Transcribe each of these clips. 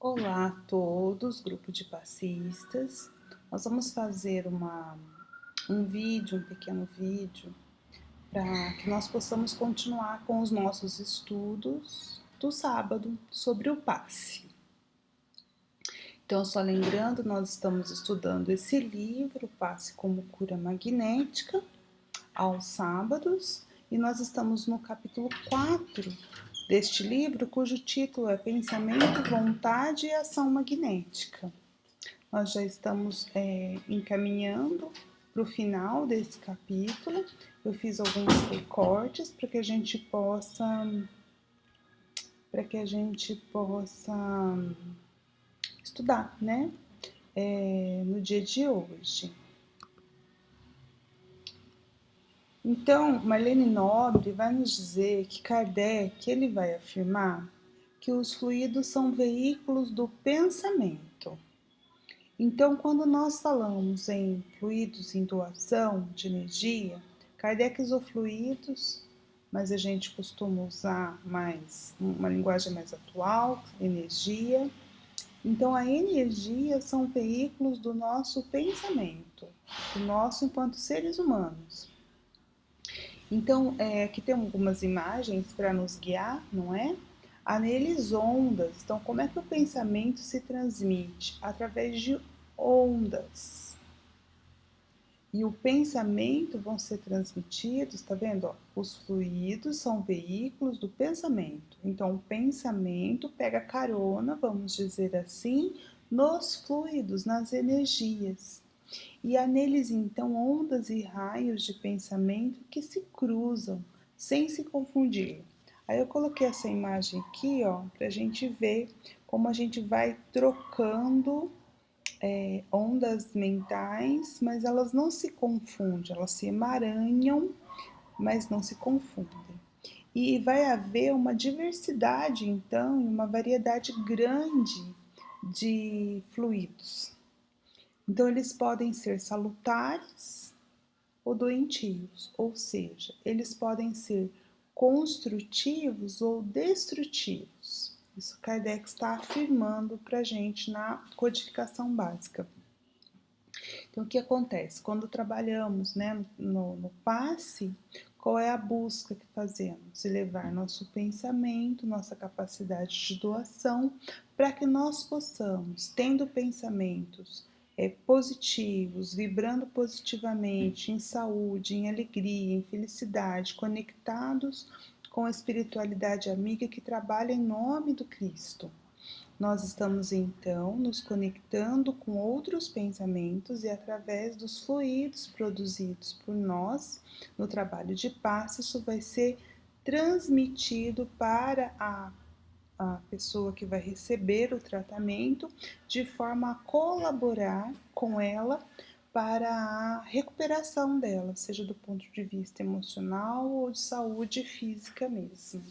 Olá a todos, grupo de passistas. Nós vamos fazer um pequeno vídeo, para que nós possamos continuar com os nossos estudos do sábado sobre o passe. Então, só lembrando, nós estamos estudando esse livro, Passe como Cura Magnética, aos sábados, e nós estamos no capítulo 4 deste livro, cujo título é Pensamento, Vontade e Ação Magnética. Nós já estamos encaminhando para o final desse capítulo. Eu fiz alguns recortes para que a gente possa estudar, né? No dia de hoje. Então, Marlene Nobre vai nos dizer que Kardec ele vai afirmar que os fluidos são veículos do pensamento. Então, quando nós falamos em fluidos em doação de energia, Kardec usou fluidos, mas a gente costuma usar mais uma linguagem mais atual, energia. Então, a energia são veículos do nosso pensamento, do nosso enquanto seres humanos. Então, aqui tem algumas imagens para nos guiar, não é? Há neles ondas. Então, como é que o pensamento se transmite? Através de ondas. E o pensamento vão ser transmitidos, tá vendo? Ó, os fluidos são veículos do pensamento. Então, o pensamento pega carona, vamos dizer assim, nos fluidos, nas energias. E há neles então ondas e raios de pensamento que se cruzam sem se confundir. Aí eu coloquei essa imagem aqui, ó, para a gente ver como a gente vai trocando ondas mentais, mas elas não se confundem, elas se emaranham, mas não se confundem. E vai haver uma diversidade, então, uma variedade grande de fluidos. Então, eles podem ser salutares ou doentios, ou seja, eles podem ser construtivos ou destrutivos. Isso Kardec está afirmando para a gente na codificação básica. Então, o que acontece? Quando trabalhamos, né, no passe, qual é a busca que fazemos? Elevar nosso pensamento, nossa capacidade de doação, para que nós possamos, tendo pensamentos positivos, vibrando positivamente, em saúde, em alegria, em felicidade, conectados com a espiritualidade amiga que trabalha em nome do Cristo. Nós estamos então nos conectando com outros pensamentos e através dos fluidos produzidos por nós no trabalho de passe, isso vai ser transmitido para a pessoa que vai receber o tratamento, de forma a colaborar com ela para a recuperação dela, seja do ponto de vista emocional ou de saúde física mesmo.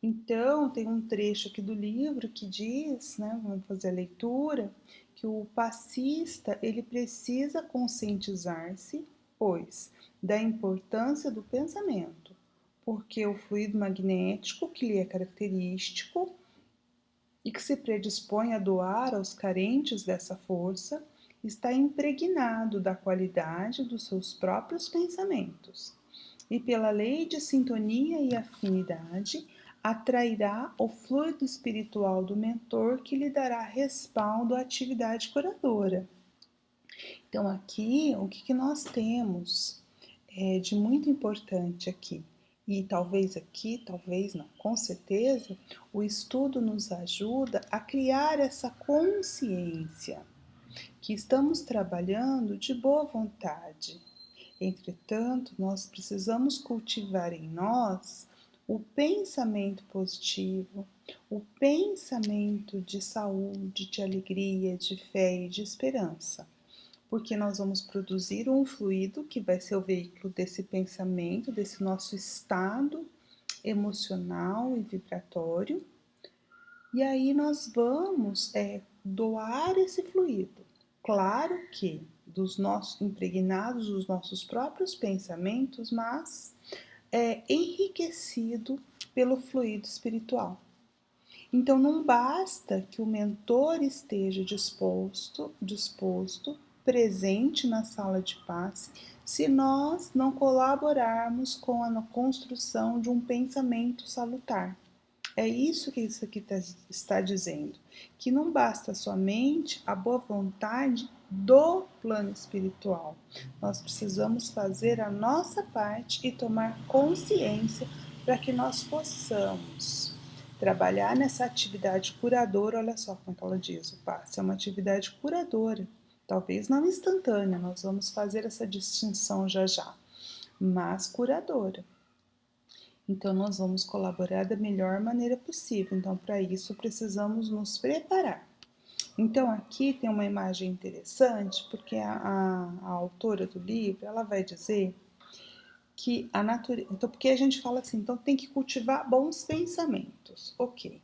Então, tem um trecho aqui do livro que diz, né, vamos fazer a leitura, que o passista ele precisa conscientizar-se, pois, da importância do pensamento, porque o fluido magnético que lhe é característico e que se predispõe a doar aos carentes dessa força, está impregnado da qualidade dos seus próprios pensamentos. E pela lei de sintonia e afinidade, atrairá o fluido espiritual do mentor que lhe dará respaldo à atividade curadora. Então, aqui, o que nós temos de muito importante aqui? E talvez aqui, talvez não, com certeza, o estudo nos ajuda a criar essa consciência que estamos trabalhando de boa vontade. Entretanto, nós precisamos cultivar em nós o pensamento positivo, o pensamento de saúde, de alegria, de fé e de esperança, porque nós vamos produzir um fluido que vai ser o veículo desse pensamento, desse nosso estado emocional e vibratório, e aí nós vamos doar esse fluido. Claro que dos nossos impregnados dos nossos próprios pensamentos, mas enriquecido pelo fluido espiritual. Então não basta que o mentor esteja disposto, presente na sala de passe, se nós não colaborarmos com a construção de um pensamento salutar. É isso que isso aqui está dizendo, que não basta somente a boa vontade do plano espiritual. Nós precisamos fazer a nossa parte e tomar consciência para que nós possamos trabalhar nessa atividade curadora. Olha só como é que ela diz, o passe é uma atividade curadora, talvez não instantânea, nós vamos fazer essa distinção já já, mas curadora. Então, nós vamos colaborar da melhor maneira possível. Então, para isso, precisamos nos preparar. Então, aqui tem uma imagem interessante, porque a autora do livro, ela vai dizer que a natureza... Então, porque a gente fala assim, então tem que cultivar bons pensamentos. Ok.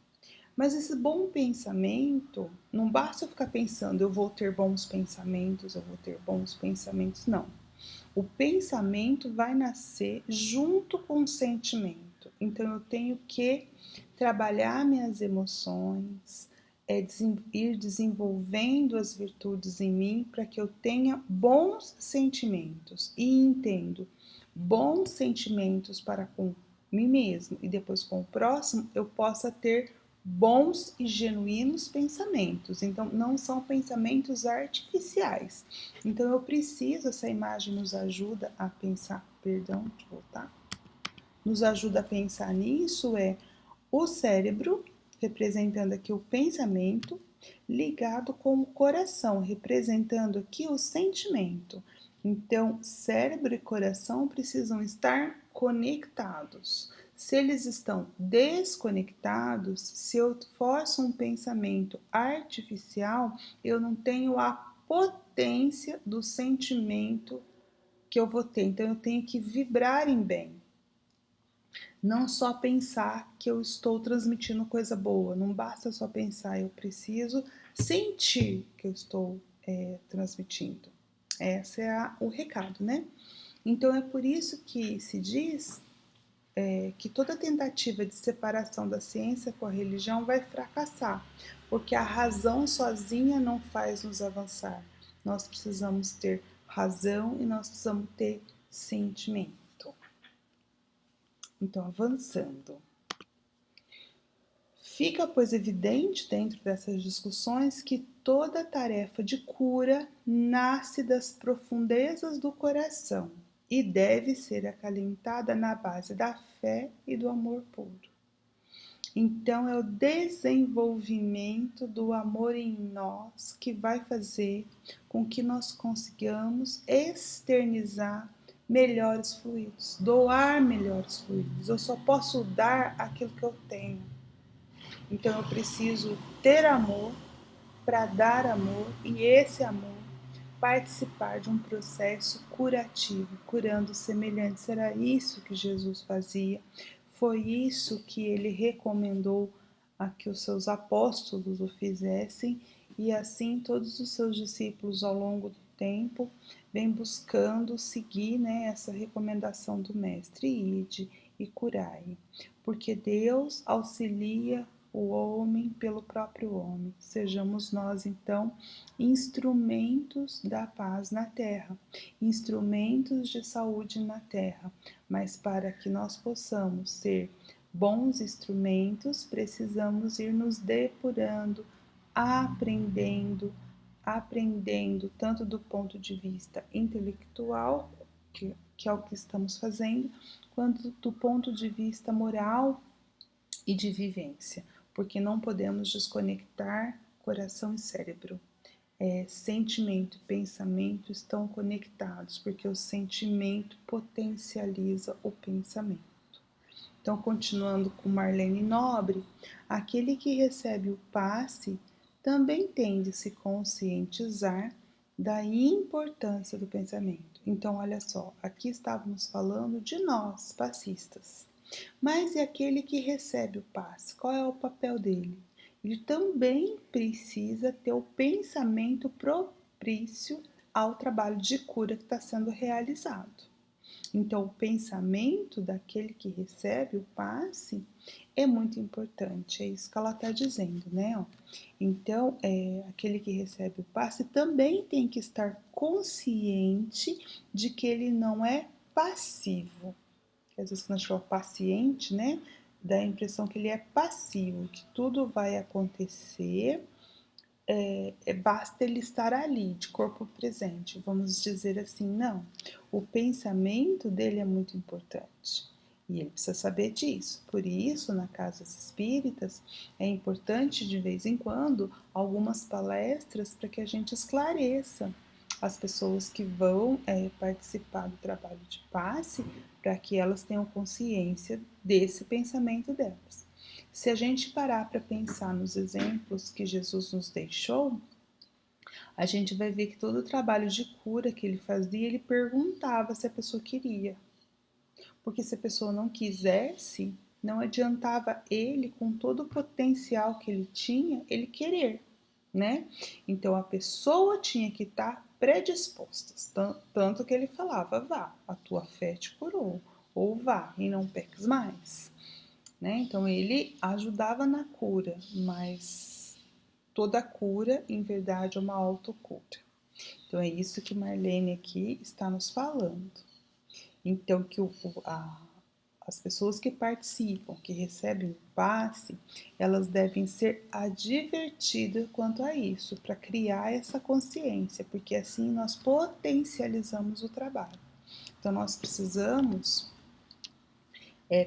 Mas esse bom pensamento, não basta eu ficar pensando, eu vou ter bons pensamentos, eu vou ter bons pensamentos. Não. O pensamento vai nascer junto com o sentimento. Então eu tenho que trabalhar minhas emoções, ir desenvolvendo as virtudes em mim para que eu tenha bons sentimentos e entendo bons sentimentos para com mim mesmo e depois com o próximo, eu possa ter bons e genuínos pensamentos. Então, não são pensamentos artificiais. Então, eu preciso, essa imagem nos ajuda a pensar, perdão, deixa eu voltar, nos ajuda a pensar nisso, o cérebro, representando aqui o pensamento, ligado com o coração, representando aqui o sentimento. Então, cérebro e coração precisam estar conectados. Se eles estão desconectados, se eu forço um pensamento artificial, eu não tenho a potência do sentimento que eu vou ter. Então, eu tenho que vibrar em bem. Não só pensar que eu estou transmitindo coisa boa, não basta só pensar, eu preciso sentir que eu estou transmitindo. Esse é o recado, né? Então é por isso que se diz que toda tentativa de separação da ciência com a religião vai fracassar, porque a razão sozinha não faz nos avançar. Nós precisamos ter razão e nós precisamos ter sentimento. Então, avançando. Fica, pois, evidente dentro dessas discussões que toda tarefa de cura nasce das profundezas do coração e deve ser acalentada na base da fé e do amor puro. Então, é o desenvolvimento do amor em nós que vai fazer com que nós consigamos externizar melhores fluidos, doar melhores fluidos. Eu só posso dar aquilo que eu tenho. Então eu preciso ter amor para dar amor e esse amor participar de um processo curativo, curando semelhantes. Era isso que Jesus fazia, foi isso que ele recomendou a que os seus apóstolos o fizessem e assim todos os seus discípulos ao longo do tempo vêm buscando seguir, essa recomendação do mestre: ide e curai, porque Deus auxilia o homem pelo próprio homem. Sejamos nós, então, instrumentos da paz na terra, instrumentos de saúde na terra, mas para que nós possamos ser bons instrumentos, precisamos ir nos depurando, aprendendo tanto do ponto de vista intelectual, que é o que estamos fazendo, quanto do ponto de vista moral e de vivência, porque não podemos desconectar coração e cérebro. Sentimento e pensamento estão conectados, porque o sentimento potencializa o pensamento. Então, continuando com Marlene Nobre, aquele que recebe o passe também tem de se conscientizar da importância do pensamento. Então, olha só, aqui estávamos falando de nós, passistas. Mas e aquele que recebe o passe? Qual é o papel dele? Ele também precisa ter o pensamento propício ao trabalho de cura que está sendo realizado. Então, o pensamento daquele que recebe o passe é muito importante, é isso que ela está dizendo, né? Então, aquele que recebe o passe também tem que estar consciente de que ele não é passivo. Às vezes, quando a gente fala paciente, né? Dá a impressão que ele é passivo, que tudo vai acontecer, basta ele estar ali, de corpo presente, vamos dizer assim, não. O pensamento dele é muito importante e ele precisa saber disso. Por isso, na Casas Espíritas, é importante de vez em quando algumas palestras para que a gente esclareça as pessoas que vão participar do trabalho de passe, para que elas tenham consciência desse pensamento delas. Se a gente parar para pensar nos exemplos que Jesus nos deixou, a gente vai ver que todo o trabalho de cura que ele fazia, ele perguntava se a pessoa queria. Porque se a pessoa não quisesse, não adiantava ele, com todo o potencial que ele tinha, ele querer, né? Então a pessoa tinha que estar predisposta. Tanto que ele falava, vá, a tua fé te curou, ou vá e não peques mais. Né? Então ele ajudava na cura, mas toda cura, em verdade, é uma autocura. Então é isso que Marlene aqui está nos falando. Então que as pessoas que participam, que recebem o passe, elas devem ser advertidas quanto a isso, para criar essa consciência, porque assim nós potencializamos o trabalho. Então nós precisamos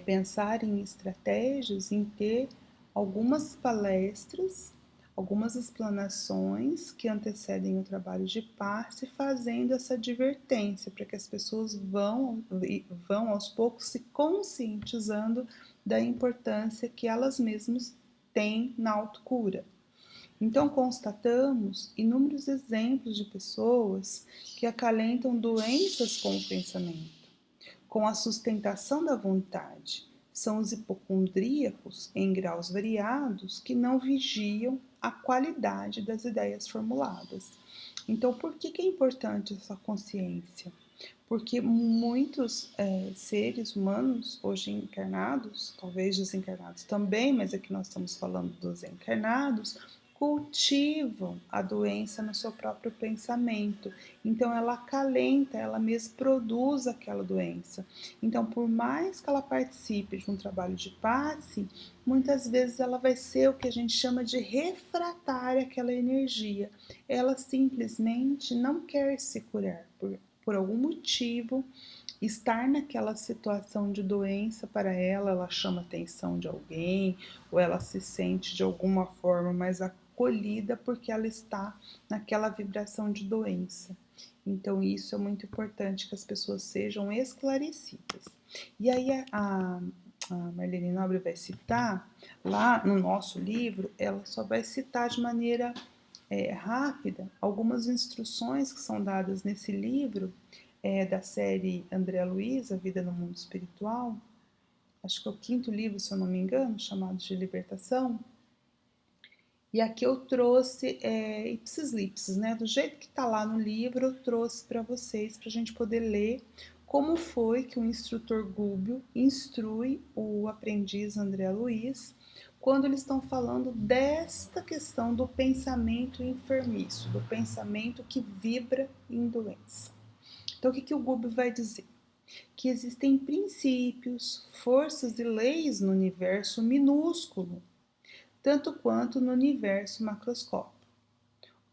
pensar em estratégias, em ter algumas palestras, algumas explanações que antecedem o trabalho de passe, fazendo essa advertência para que as pessoas vão aos poucos se conscientizando da importância que elas mesmas têm na autocura. Então, constatamos inúmeros exemplos de pessoas que acalentam doenças com o pensamento, com a sustentação da vontade. São os hipocondríacos, em graus variados, que não vigiam a qualidade das ideias formuladas. Então, por que é importante essa consciência? Porque muitos seres humanos, hoje encarnados, talvez desencarnados também, mas aqui nós estamos falando dos encarnados, cultivam a doença no seu próprio pensamento. Então ela acalenta, ela mesma produz aquela doença. Então, por mais que ela participe de um trabalho de passe, muitas vezes ela vai ser o que a gente chama de refratária àquela energia. Ela simplesmente não quer se curar por algum motivo. Estar naquela situação de doença para ela chama a atenção de alguém, ou ela se sente de alguma forma mais acolhida porque ela está naquela vibração de doença. Então, isso é muito importante que as pessoas sejam esclarecidas. E aí, a Marlene Nobre vai citar, lá no nosso livro, ela só vai citar de maneira rápida algumas instruções que são dadas nesse livro da série André Luiz, A Vida no Mundo Espiritual. Acho que é o 5º livro, se eu não me engano, chamado de Libertação. E aqui eu trouxe ipsis lipsis, né? Do jeito que está lá no livro, eu trouxe para vocês, para a gente poder ler como foi que o instrutor Gúbio instrui o aprendiz André Luiz quando eles estão falando desta questão do pensamento enfermiço, do pensamento que vibra em doença. Então, o que o Gúbio vai dizer? Que existem princípios, forças e leis no universo minúsculo, tanto quanto no universo macroscópico.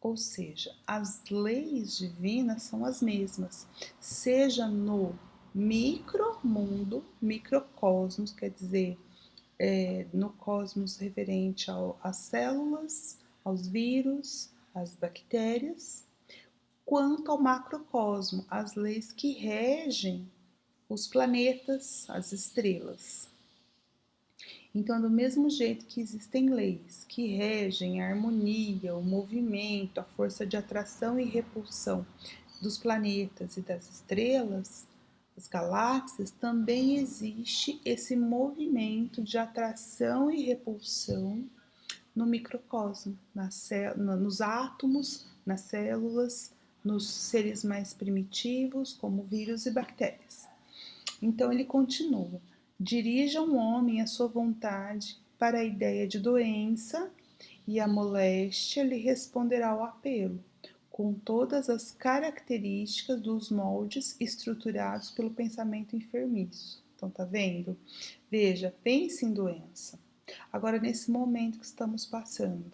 Ou seja, as leis divinas são as mesmas, seja no micromundo, microcosmos, quer dizer, no cosmos referente às células, aos vírus, às bactérias, quanto ao macrocosmo, as leis que regem os planetas, as estrelas. Então, do mesmo jeito que existem leis que regem a harmonia, o movimento, a força de atração e repulsão dos planetas e das estrelas, das galáxias, também existe esse movimento de atração e repulsão no microcosmo, nos átomos, nas células, nos seres mais primitivos, como vírus e bactérias. Então ele continua: dirija um homem a sua vontade para a ideia de doença e a moléstia lhe responderá ao apelo, com todas as características dos moldes estruturados pelo pensamento enfermiço. Então, tá vendo? Veja, pense em doença. Agora, nesse momento que estamos passando,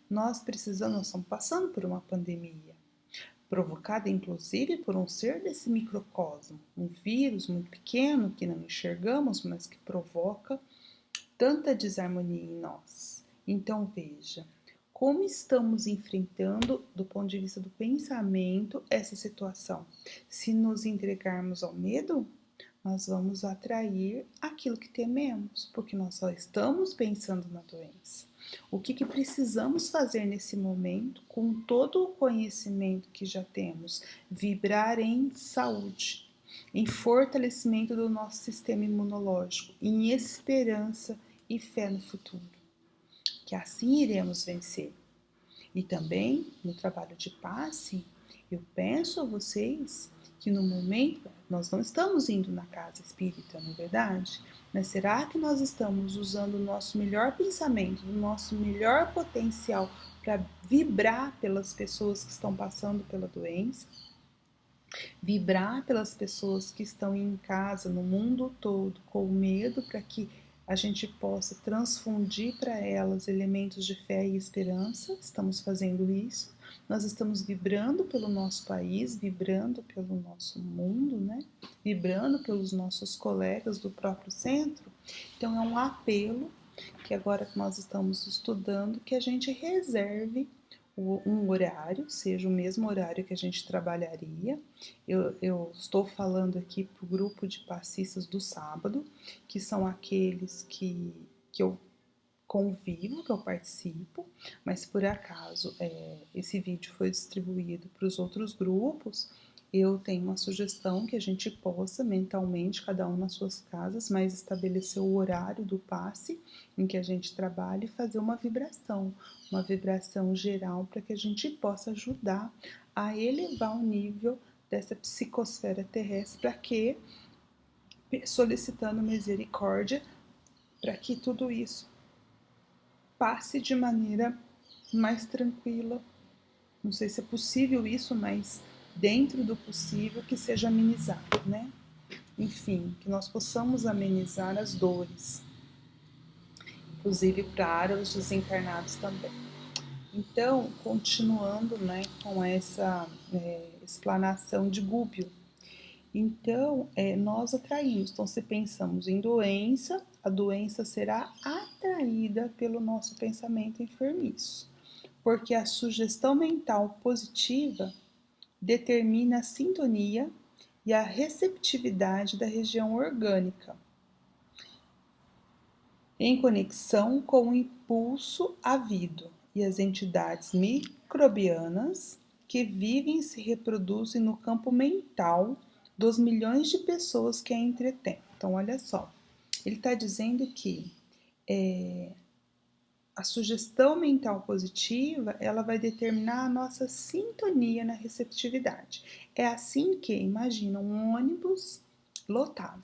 nós estamos passando por uma pandemia, provocada inclusive por um ser desse microcosmo, um vírus muito pequeno que não enxergamos, mas que provoca tanta desarmonia em nós. Então veja, como estamos enfrentando, do ponto de vista do pensamento, essa situação. Se nos entregarmos ao medo, nós vamos atrair aquilo que tememos, porque nós só estamos pensando na doença. O que precisamos fazer nesse momento, com todo o conhecimento que já temos? Vibrar em saúde, em fortalecimento do nosso sistema imunológico, em esperança e fé no futuro, que assim iremos vencer. E também no trabalho de passe, eu peço a vocês que no momento nós não estamos indo na casa espírita, não é verdade? Mas será que nós estamos usando o nosso melhor pensamento, o nosso melhor potencial para vibrar pelas pessoas que estão passando pela doença? Vibrar pelas pessoas que estão em casa, no mundo todo, com medo, para que a gente possa transfundir para elas elementos de fé e esperança. Estamos fazendo isso. Nós estamos vibrando pelo nosso país, vibrando pelo nosso mundo, né? Vibrando pelos nossos colegas do próprio centro. Então é um apelo que agora que nós estamos estudando, que a gente reserve um horário, seja o mesmo horário que a gente trabalharia. Eu estou falando aqui para o grupo de passistas do sábado, que são aqueles que eu convivo, que eu participo, mas se por acaso esse vídeo foi distribuído para os outros grupos, eu tenho uma sugestão que a gente possa mentalmente, cada um nas suas casas, mas estabelecer o horário do passe em que a gente trabalha e fazer uma vibração geral para que a gente possa ajudar a elevar o nível dessa psicosfera terrestre para que, solicitando misericórdia, para que tudo isso passe de maneira mais tranquila. Não sei se é possível isso, mas dentro do possível que seja amenizado, né? Enfim, que nós possamos amenizar as dores, inclusive para os desencarnados também. Então, continuando, né, com essa explanação de Gubbio. Então, nós atraímos. Então, se pensamos em doença, a doença será atraída pelo nosso pensamento enfermiço, porque a sugestão mental positiva determina a sintonia e a receptividade da região orgânica, em conexão com o impulso havido e as entidades microbianas que vivem e se reproduzem no campo mental dos milhões de pessoas que a entretêm. Então, olha só, ele está dizendo que a sugestão mental positiva, ela vai determinar a nossa sintonia na receptividade. É assim que, imagina um ônibus lotado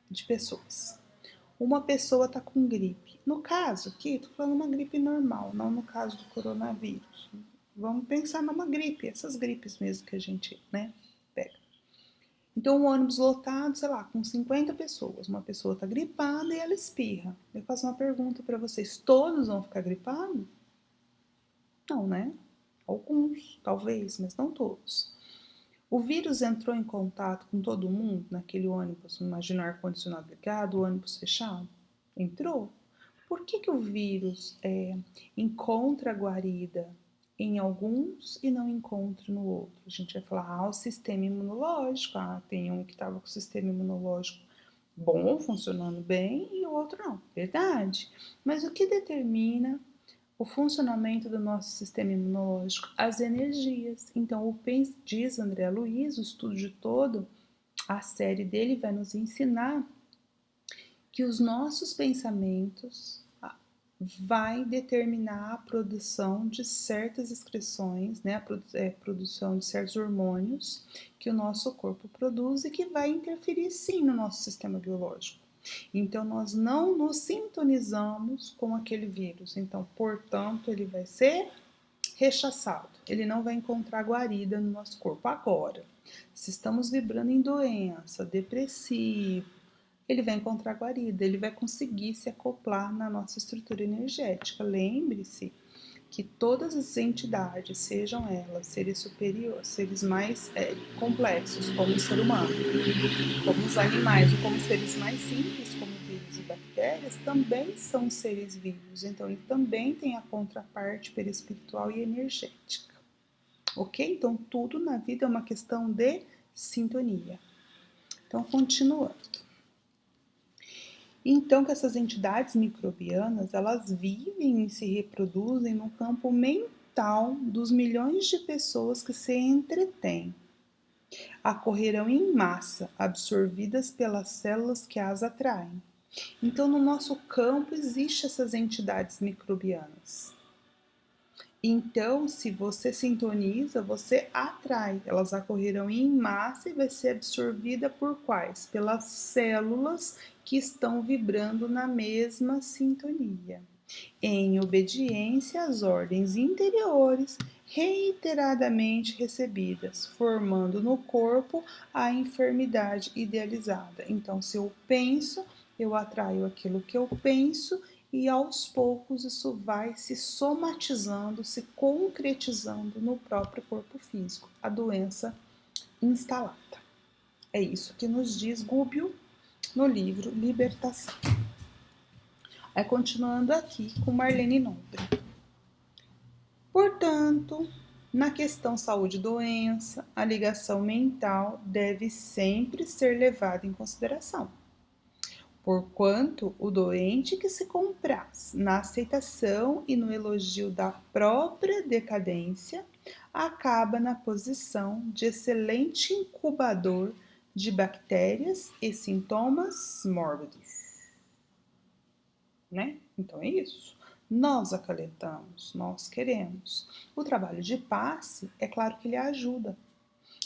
de pessoas. Uma pessoa está com gripe. No caso aqui, estou falando uma gripe normal, não no caso do coronavírus. Vamos pensar numa gripe, essas gripes mesmo que a gente, né, pega. Então, um ônibus lotado, sei lá, com 50 pessoas. Uma pessoa está gripada e ela espirra. Eu faço uma pergunta para vocês: todos vão ficar gripados? Não, né? Alguns, talvez, mas não todos. O vírus entrou em contato com todo mundo naquele ônibus, imagina o ar-condicionado ligado, o ônibus fechado? Entrou. Por que o vírus encontra guarida em alguns e não encontra no outro? A gente vai falar, o sistema imunológico, tem um que estava com o sistema imunológico bom, funcionando bem, e o outro não. Verdade. Mas o que determina o funcionamento do nosso sistema imunológico? As energias. Então, diz André Luiz, o estudo de todo, a série dele vai nos ensinar que os nossos pensamentos, vai determinar a produção de certas excreções, né, a produção de certos hormônios que o nosso corpo produz e que vai interferir sim no nosso sistema biológico. Então, nós não nos sintonizamos com aquele vírus, então, portanto, ele vai ser rechaçado, ele não vai encontrar guarida no nosso corpo. Agora, se estamos vibrando em doença, depressivo, ele vai encontrar guarida, ele vai conseguir se acoplar na nossa estrutura energética. Lembre-se que todas as entidades, sejam elas seres superiores, seres mais complexos, como o ser humano, como os animais, ou como seres mais simples, como vírus e bactérias, também são seres vivos. Então, ele também tem a contraparte perispiritual e energética. Ok? Então, tudo na vida é uma questão de sintonia. Então, continuando. Então, que essas entidades microbianas, elas vivem e se reproduzem no campo mental dos milhões de pessoas que se entretêm. Ocorrerão em massa, absorvidas pelas células que as atraem. Então, no nosso campo existem essas entidades microbianas. Então, se você sintoniza, você atrai. Elas ocorrerão em massa e vai ser absorvida por quais? Pelas células que estão vibrando na mesma sintonia, em obediência às ordens interiores reiteradamente recebidas, formando no corpo a enfermidade idealizada. Então, se eu penso, eu atraio aquilo que eu penso e aos poucos isso vai se somatizando, se concretizando no próprio corpo físico, a doença instalada. É isso que nos diz Gubbio no livro Libertação. Aí continuando aqui com Marlene Nobre. Portanto, na questão saúde e doença, a ligação mental deve sempre ser levada em consideração. Porquanto o doente que se compraz na aceitação e no elogio da própria decadência acaba na posição de excelente incubador de bactérias e sintomas mórbidos. Né? Então é isso. Nós acalentamos, nós queremos. O trabalho de passe, é claro que ele ajuda.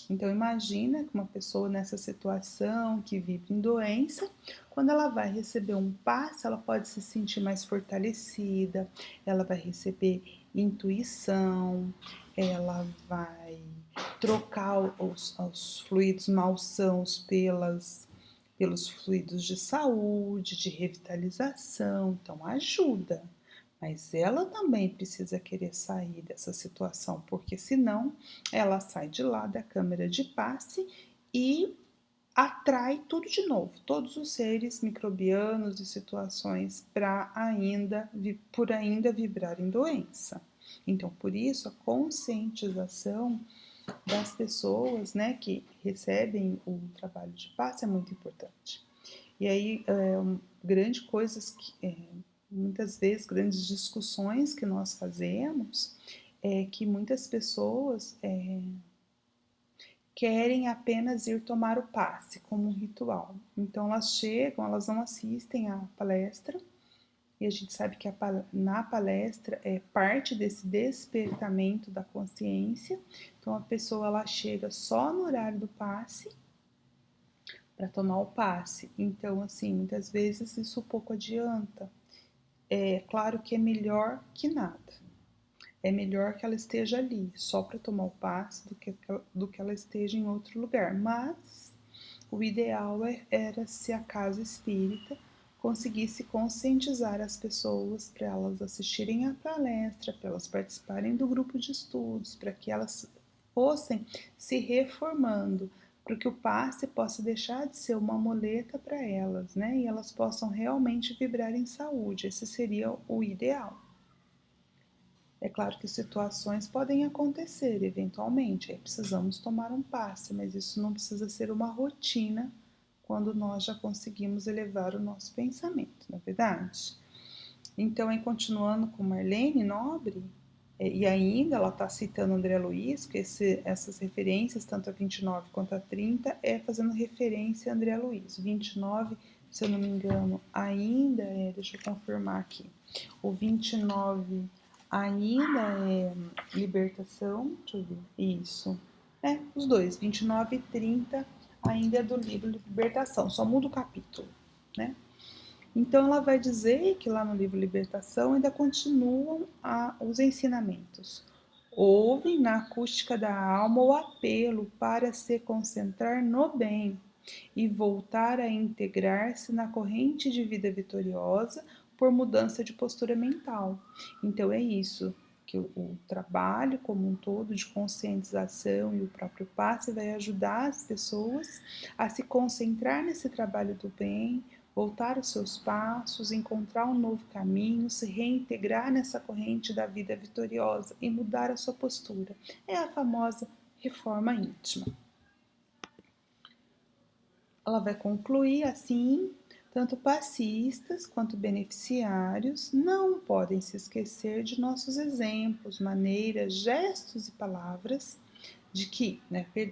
Então imagina que uma pessoa nessa situação, que vive em doença, quando ela vai receber um passe, ela pode se sentir mais fortalecida, ela vai receber intuição, ela vai trocar os fluidos malsãos pelos fluidos de saúde, de revitalização, então ajuda. Mas ela também precisa querer sair dessa situação, porque senão ela sai de lá da câmara de passe e atrai tudo de novo, todos os seres microbianos e situações por ainda vibrar em doença. Então, por isso, a conscientização das pessoas, né, que recebem o trabalho de passe é muito importante. E aí, muitas vezes, grandes discussões que nós fazemos é que muitas pessoas querem apenas ir tomar o passe como um ritual. Então, elas chegam, elas não assistem à palestra, e a gente sabe que na palestra é parte desse despertamento da consciência. Então, a pessoa ela chega só no horário do passe para tomar o passe. Então, assim, muitas vezes isso pouco adianta. É claro que é melhor que nada. É melhor que ela esteja ali só para tomar o passe do que ela esteja em outro lugar. Mas o ideal era se a casa espírita conseguisse conscientizar as pessoas para elas assistirem à palestra, para elas participarem do grupo de estudos, para que elas fossem se reformando, para que o passe possa deixar de ser uma muleta para elas, né? E elas possam realmente vibrar em saúde. Esse seria o ideal. É claro que situações podem acontecer eventualmente, aí precisamos tomar um passe, mas isso não precisa ser uma rotina quando nós já conseguimos elevar o nosso pensamento, não é verdade? Então, aí continuando com Marlene Nobre, e ainda ela está citando André Luiz, que essas referências, tanto a 29 quanto a 30, é fazendo referência a André Luiz. 29 se eu não me engano, ainda deixa eu confirmar aqui, o 29 ainda é libertação, deixa eu ver, isso, os dois, 29 e 30 ainda é do livro Libertação, só muda o capítulo, né? Então ela vai dizer que lá no livro Libertação ainda continuam os ensinamentos. Ouvem na acústica da alma o apelo para se concentrar no bem e voltar a integrar-se na corrente de vida vitoriosa por mudança de postura mental. Então é isso, que o trabalho como um todo de conscientização e o próprio passe vai ajudar as pessoas a se concentrar nesse trabalho do bem, voltar os seus passos, encontrar um novo caminho, se reintegrar nessa corrente da vida vitoriosa e mudar a sua postura. É a famosa reforma íntima. Ela vai concluir assim: tanto passistas quanto beneficiários não podem se esquecer de nossos exemplos, maneiras, gestos e palavras de que,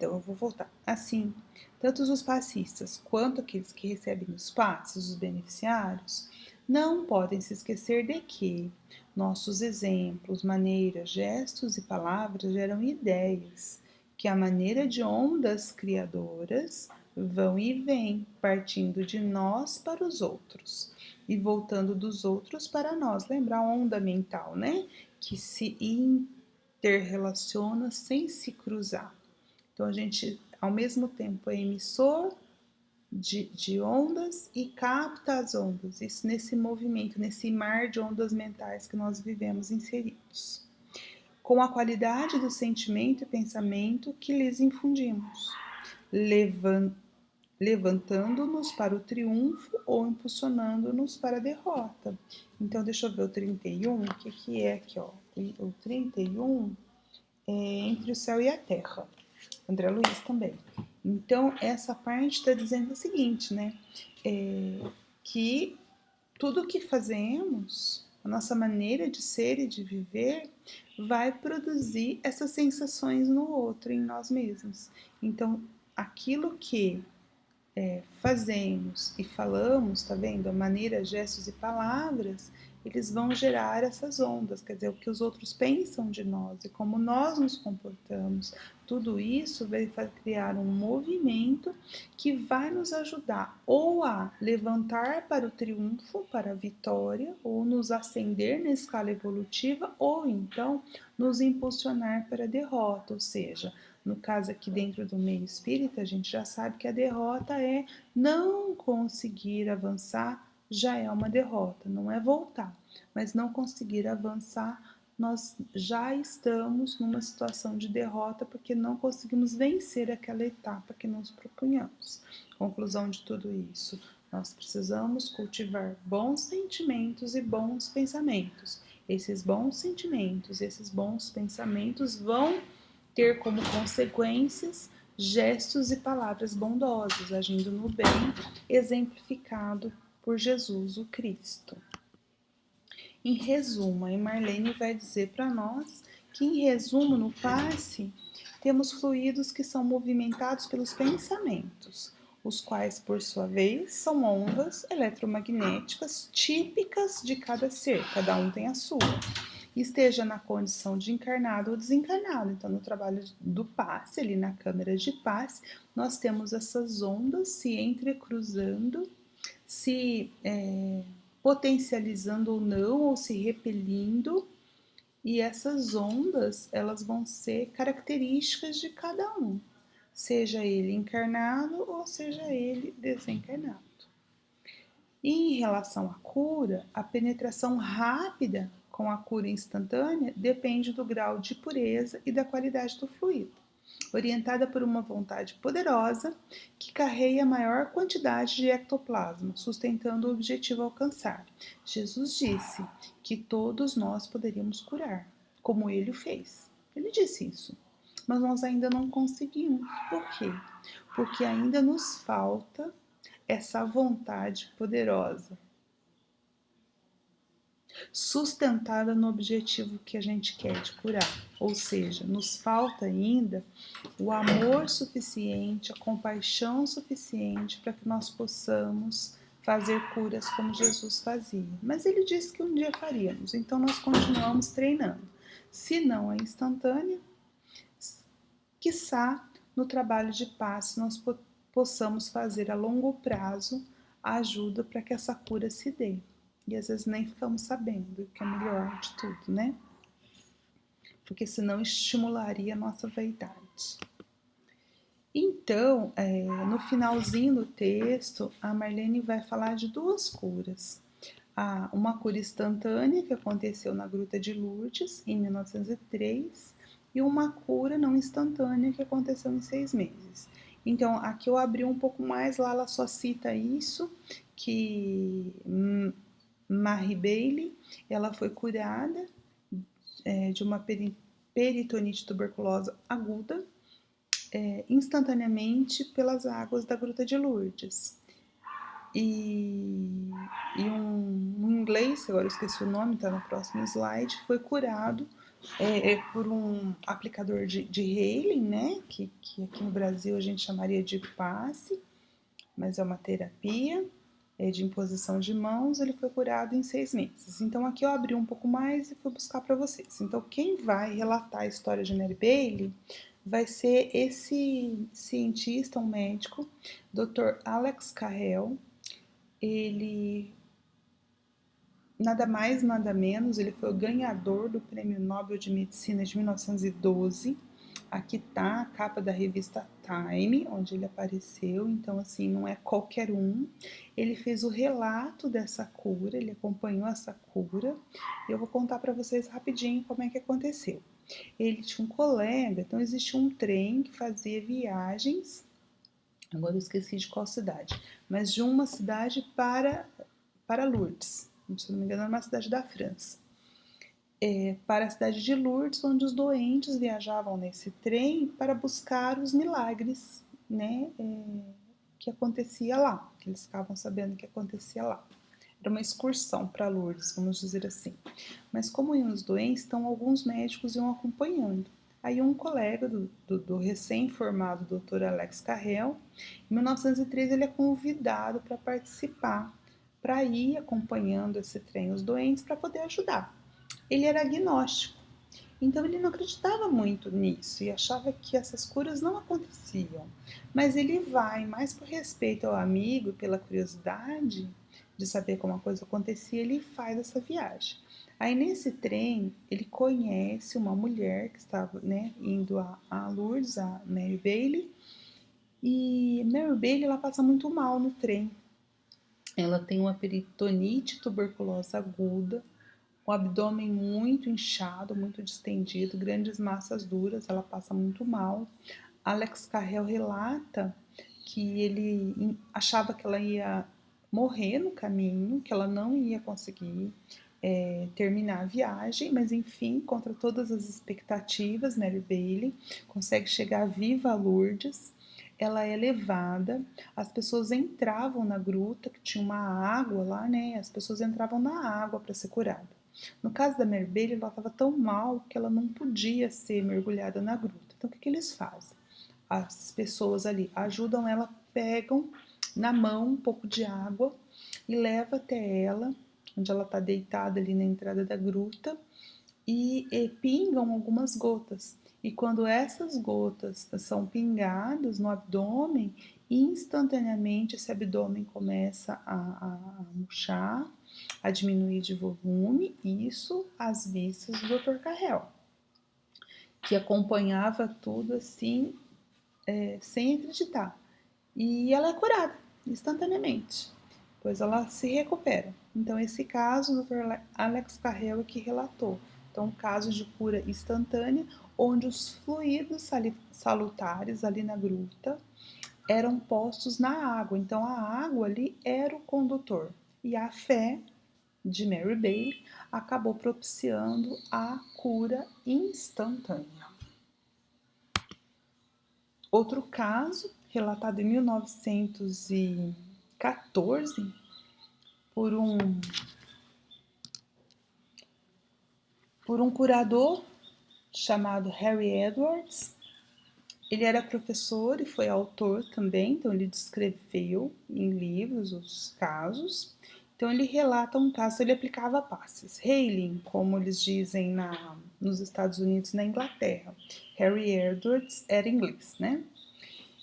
eu vou voltar. Assim, tanto os passistas quanto aqueles que recebem os passes, os beneficiários, não podem se esquecer de que nossos exemplos, maneiras, gestos e palavras geram ideias, que a maneira de ondas criadoras vão e vêm, partindo de nós para os outros e voltando dos outros para nós. Lembra a onda mental, né? Que se interrelaciona sem se cruzar. Então a gente, ao mesmo tempo, é emissor de ondas e capta as ondas. Isso nesse movimento, nesse mar de ondas mentais que nós vivemos inseridos. Com a qualidade do sentimento e pensamento que lhes infundimos, levantando-nos para o triunfo ou impulsionando-nos para a derrota. Então, deixa eu ver o 31, o que é aqui, ó? O 31 é entre o céu e a terra. André Luiz também. Então, essa parte está dizendo o seguinte, né? Que tudo que fazemos, a nossa maneira de ser e de viver, vai produzir essas sensações no outro, em nós mesmos. Então, aquilo que fazemos e falamos, tá vendo? A maneira, gestos e palavras, eles vão gerar essas ondas, quer dizer, o que os outros pensam de nós e como nós nos comportamos. Tudo isso vai criar um movimento que vai nos ajudar ou a levantar para o triunfo, para a vitória, ou nos ascender na escala evolutiva, ou então nos impulsionar para a derrota, ou seja, no caso aqui dentro do meio espírita, a gente já sabe que a derrota é não conseguir avançar, já é uma derrota, não é voltar, mas não conseguir avançar, nós já estamos numa situação de derrota porque não conseguimos vencer aquela etapa que nos propunhamos. Conclusão de tudo isso, nós precisamos cultivar bons sentimentos e bons pensamentos. Esses bons sentimentos, esses bons pensamentos vão ter como consequências gestos e palavras bondosos, agindo no bem, exemplificado por Jesus o Cristo. Em resumo, a Marlene vai dizer para nós que, em resumo, no passe, temos fluidos que são movimentados pelos pensamentos, os quais, por sua vez, são ondas eletromagnéticas típicas de cada ser, cada um tem a sua. Esteja na condição de encarnado ou desencarnado. Então, no trabalho do passe, ali na câmara de passe, nós temos essas ondas se entrecruzando, se potencializando ou não, ou se repelindo, e essas ondas, elas vão ser características de cada um, seja ele encarnado ou seja ele desencarnado. E em relação à cura, a penetração rápida com a cura instantânea depende do grau de pureza e da qualidade do fluido, orientada por uma vontade poderosa que carrega a maior quantidade de ectoplasma, sustentando o objetivo a alcançar. Jesus disse que todos nós poderíamos curar, como ele o fez. Ele disse isso, mas nós ainda não conseguimos. Por quê? Porque ainda nos falta essa vontade poderosa, sustentada no objetivo que a gente quer de curar. Ou seja, nos falta ainda o amor suficiente, a compaixão suficiente para que nós possamos fazer curas como Jesus fazia. Mas ele disse que um dia faríamos, então nós continuamos treinando. Se não é instantânea, quiçá no trabalho de passe nós possamos fazer a longo prazo a ajuda para que essa cura se dê. E às vezes nem ficamos sabendo, o que é melhor de tudo, né? Porque senão estimularia a nossa vaidade. Então, no finalzinho do texto, a Marlene vai falar de duas curas. Uma cura instantânea que aconteceu na Gruta de Lourdes, em 1903, e uma cura não instantânea que aconteceu em 6 meses. Então, aqui eu abri um pouco mais, lá ela só cita isso, que Marie Bailey, ela foi curada de uma peritonite tuberculosa aguda, instantaneamente pelas águas da Gruta de Lourdes. E um inglês, agora eu esqueci o nome, está no próximo slide, foi curado por um aplicador de Halen, né? Que aqui no Brasil a gente chamaria de passe, mas é uma terapia de imposição de mãos. Ele foi curado em 6 meses. Então aqui eu abri um pouco mais e fui buscar para vocês. Então quem vai relatar a história de Mary Bailey vai ser esse cientista, um médico, Dr. Alex Carrel. Ele, nada mais, nada menos, ele foi o ganhador do Prêmio Nobel de Medicina de 1912. Aqui está a capa da revista Time, onde ele apareceu, então assim, não é qualquer um. Ele fez o relato dessa cura, ele acompanhou essa cura, e eu vou contar para vocês rapidinho como é que aconteceu. Ele tinha um colega, então existia um trem que fazia viagens, agora eu esqueci de qual cidade, mas de uma cidade para Lourdes, se não me engano, era uma cidade da França. Para a cidade de Lourdes, onde os doentes viajavam nesse trem para buscar os milagres, né, que acontecia lá, que eles ficavam sabendo que acontecia lá. Era uma excursão para Lourdes, vamos dizer assim. Mas como iam os doentes, então alguns médicos iam acompanhando. Aí um colega do recém-formado Dr. Alex Carrel, em 1903 ele é convidado para participar, para ir acompanhando esse trem, os doentes, para poder ajudar. Ele era agnóstico, então ele não acreditava muito nisso e achava que essas curas não aconteciam. Mas ele vai, mais por respeito ao amigo, pela curiosidade de saber como a coisa acontecia, ele faz essa viagem. Aí nesse trem ele conhece uma mulher que estava, né, indo a Lourdes, a Mary Bailey, e Mary Bailey ela passa muito mal no trem. Ela tem uma peritonite tuberculosa aguda, o abdômen muito inchado, muito distendido, grandes massas duras, ela passa muito mal. Alex Carrel relata que ele achava que ela ia morrer no caminho, que ela não ia conseguir terminar a viagem, mas enfim, contra todas as expectativas, Mary Bailey consegue chegar viva a Lourdes. Ela é levada, as pessoas entravam na gruta, que tinha uma água lá, né? As pessoas entravam na água para ser curada. No caso da Mary Bailey, ela estava tão mal que ela não podia ser mergulhada na gruta. Então, o que eles fazem? As pessoas ali ajudam ela, pegam na mão um pouco de água e levam até ela, onde ela está deitada ali na entrada da gruta, e pingam algumas gotas. E quando essas gotas são pingadas no abdômen, instantaneamente esse abdômen começa a murchar, a diminuir de volume, isso às vistas do Dr. Carrel, que acompanhava tudo assim, sem acreditar. E ela é curada instantaneamente, pois ela se recupera. Então, esse caso, o Dr. Alex Carrel é que relatou. Então, um caso de cura instantânea, onde os fluidos salutares ali na gruta eram postos na água. Então, a água ali era o condutor. E a fé de Mary Bailey acabou propiciando a cura instantânea. Outro caso, relatado em 1914 por um curador chamado Harry Edwards. Ele era professor e foi autor também, então ele descreveu em livros os casos. Então ele relata um caso, ele aplicava passes. Hailing, como eles dizem nos Estados Unidos e na Inglaterra. Harry Edwards era inglês, né?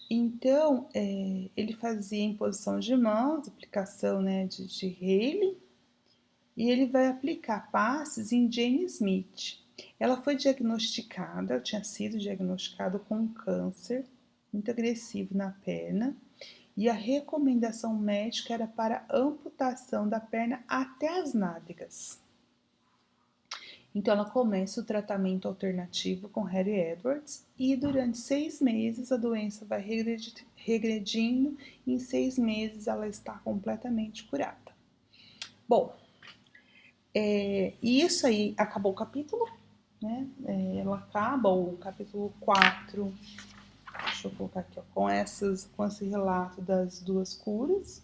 Então, ele fazia imposição de mãos, aplicação, né, de Hailing, e ele vai aplicar passes em Jane Smith. Ela foi diagnosticada, tinha sido diagnosticada com câncer muito agressivo na perna, e a recomendação médica era para amputação da perna até as nádegas. Então ela começa o tratamento alternativo com Harry Edwards e durante 6 meses a doença vai regredindo e em 6 meses ela está completamente curada. Bom, e isso aí acabou o capítulo, né? Ela acaba o capítulo 4, deixa eu colocar aqui, ó, com esse relato das 2 curas.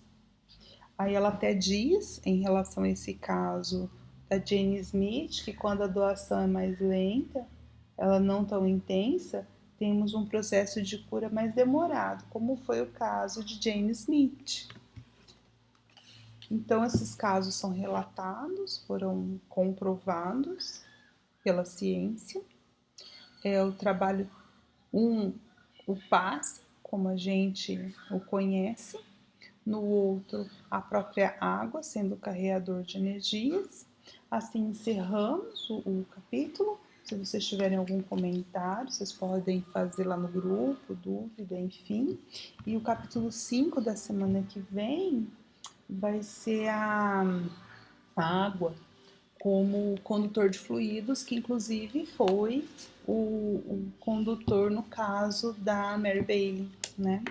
Aí ela até diz, em relação a esse caso da Jane Smith, que quando a doação é mais lenta, ela não tão intensa, temos um processo de cura mais demorado, como foi o caso de Jane Smith. Então, esses casos são relatados, foram comprovados pela ciência. O trabalho o passe, como a gente o conhece, no outro, a própria água sendo o carreador de energias. Assim encerramos o capítulo. Se vocês tiverem algum comentário, vocês podem fazer lá no grupo, dúvida, enfim. E o capítulo 5 da semana que vem vai ser a água como condutor de fluidos, que inclusive foi o condutor no caso da Mary Bailey, né?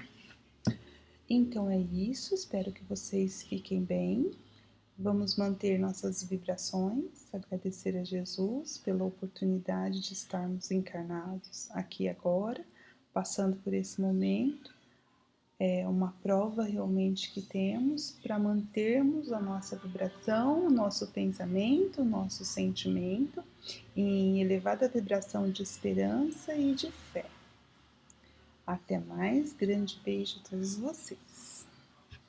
Então é isso, espero que vocês fiquem bem. Vamos manter nossas vibrações, agradecer a Jesus pela oportunidade de estarmos encarnados aqui agora, passando por esse momento. É uma prova realmente que temos para mantermos a nossa vibração, o nosso pensamento, o nosso sentimento em elevada vibração de esperança e de fé. Até mais, grande beijo a todos vocês.